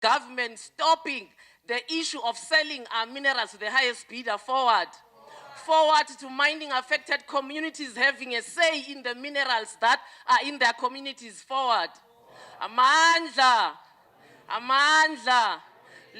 Government stopping the issue of selling our minerals to the highest bidder forward to mining affected communities having a say in the minerals that are in their communities forward. Amandla,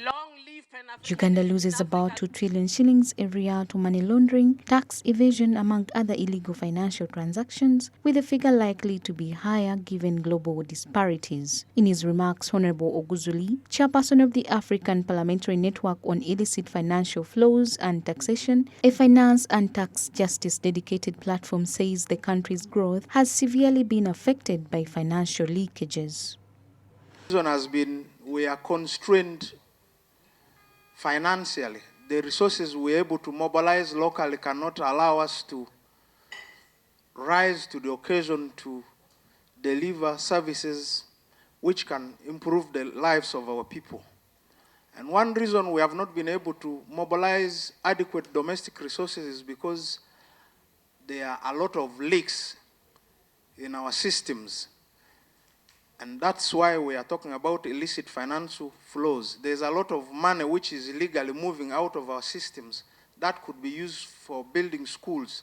long live Uganda Pan-Africanism loses in about Africa. 2 trillion shillings every year to money laundering, tax evasion, among other illegal financial transactions, with the figure likely to be higher given global disparities. In his remarks, Honorable Oguzuli, chairperson of the African Parliamentary Network on Illicit Financial Flows and Taxation, a finance and tax justice dedicated platform, says the country's growth has severely been affected by financial leakages. The reason has been we are constrained financially. The resources we're able to mobilize locally cannot allow us to rise to the occasion to deliver services which can improve the lives of our people. And one reason we have not been able to mobilize adequate domestic resources is because there are a lot of leaks in our systems. And that's why we are talking about illicit financial flows. There's a lot of money which is illegally moving out of our systems that could be used for building schools,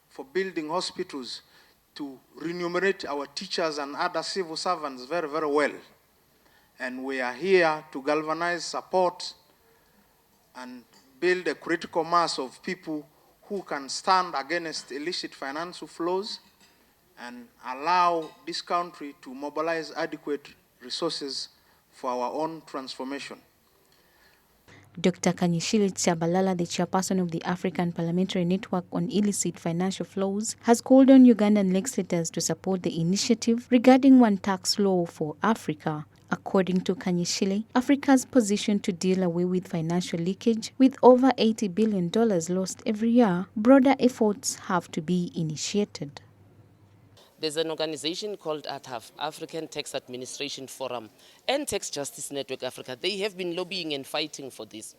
for building hospitals, to remunerate our teachers and other civil servants very, very well. And we are here to galvanize support and build a critical mass of people who can stand against illicit financial flows and allow this country to mobilize adequate resources for our own transformation. Dr. Kanyishili Tsabalala, the chairperson of the African Parliamentary Network on Illicit Financial Flows, has called on Ugandan legislators to support the initiative regarding one tax law for Africa. According to Kanyishili, Africa's position to deal away with financial leakage, with over $80 billion lost every year, broader efforts have to be initiated. There's an organization called ATAF, African Tax Administration Forum, and Tax Justice Network Africa. They have been lobbying and fighting for this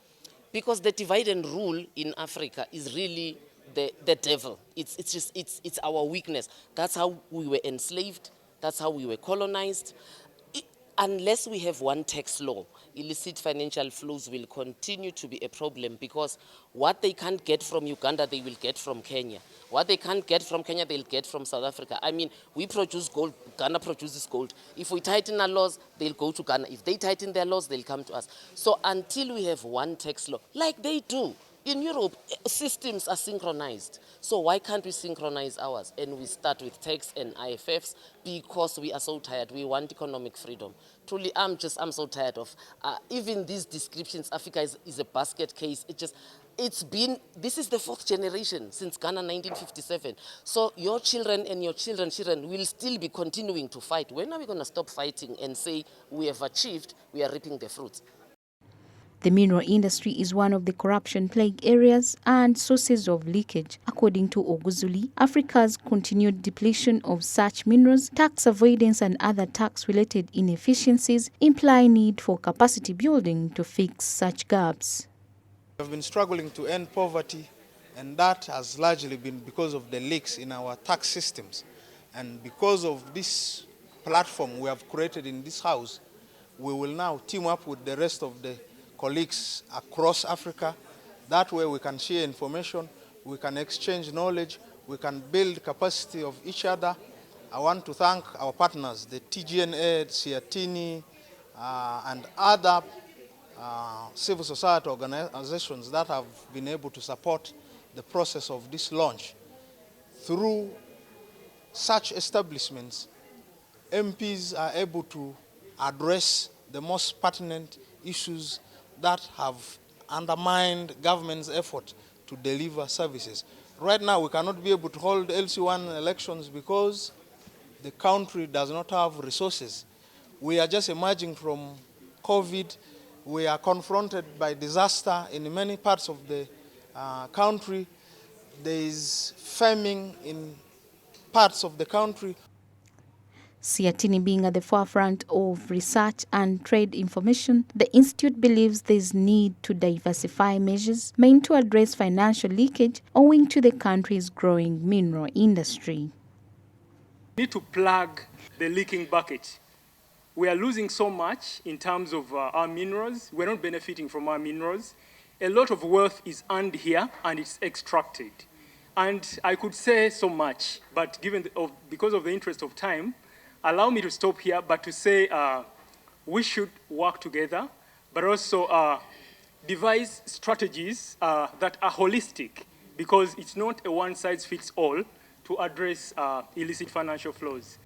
because the divide and rule in Africa is really the devil. It's our weakness. That's how we were enslaved. That's how we were colonized. Unless we have one tax law, illicit financial flows will continue to be a problem because what they can't get from Uganda, they will get from Kenya. What they can't get from Kenya, they'll get from South Africa. I mean, we produce gold, Ghana produces gold. If we tighten our laws, they'll go to Ghana. If they tighten their laws, they'll come to us. So until we have one tax law, like they do, in Europe, systems are synchronized. So why can't we synchronize ours? And we start with tax and IFFs because we are so tired. We want economic freedom. Truly, I'm so tired of even these descriptions. Africa is a basket case. This is the 4th generation since Ghana 1957. So your children and your children's children will still be continuing to fight. When are we going to stop fighting and say we have achieved, we are reaping the fruits? The mineral industry is one of the corruption-plagued areas and sources of leakage. According to Oguzuli, Africa's continued depletion of such minerals, tax avoidance and other tax-related inefficiencies imply need for capacity building to fix such gaps. We have been struggling to end poverty, and that has largely been because of the leaks in our tax systems. And because of this platform we have created in this house, we will now team up with the rest of the colleagues across Africa. That way we can share information, we can exchange knowledge, we can build capacity of each other. I want to thank our partners, the TGNA, Siatini, and other civil society organizations that have been able to support the process of this launch. Through such establishments, MPs are able to address the most pertinent issues that have undermined government's effort to deliver services. Right now, we cannot be able to hold LC1 elections because the country does not have resources. We are just emerging from COVID. We are confronted by disaster in many parts of the country. There is famine in parts of the country. Siatini being at the forefront of research and trade information, the Institute believes there is need to diversify measures meant to address financial leakage owing to the country's growing mineral industry. We need to plug the leaking bucket. We are losing so much in terms of our minerals. We're not benefiting from our minerals. A lot of wealth is earned here and it's extracted. And I could say so much, but because of the interest of time, allow me to stop here, but to say we should work together, but also devise strategies that are holistic, because it's not a one-size-fits-all to address illicit financial flows.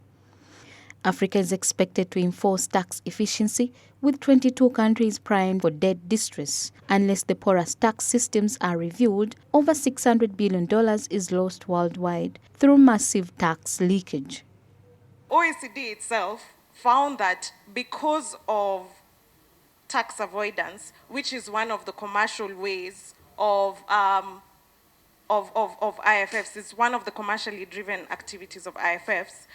Africa is expected to enforce tax efficiency, with 22 countries primed for debt distress. Unless the porous tax systems are reviewed, over $600 billion is lost worldwide through massive tax leakage. OECD itself found that because of tax avoidance, which is one of the commercial ways of IFFs, it's one of the commercially driven activities of IFFs,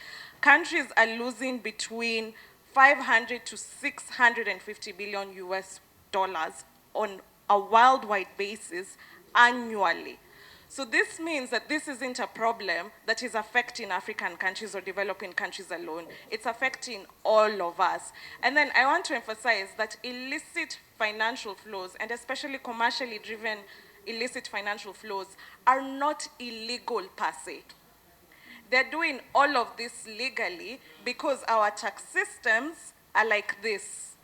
countries are losing between 500 to 650 billion US dollars on a worldwide basis annually. So this means that this isn't a problem that is affecting African countries or developing countries alone. It's affecting all of us. And then I want to emphasize that illicit financial flows, and especially commercially driven illicit financial flows, are not illegal per se. They're doing all of this legally because our tax systems are like this.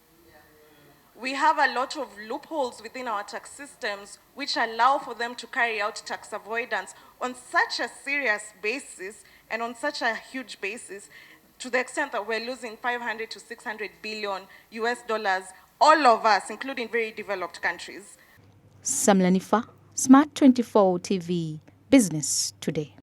We have a lot of loopholes within our tax systems which allow for them to carry out tax avoidance on such a serious basis and on such a huge basis, to the extent that we're losing 500 to 600 billion US dollars, all of us, including very developed countries. Samlanifa, Smart 24 TV, Business Today.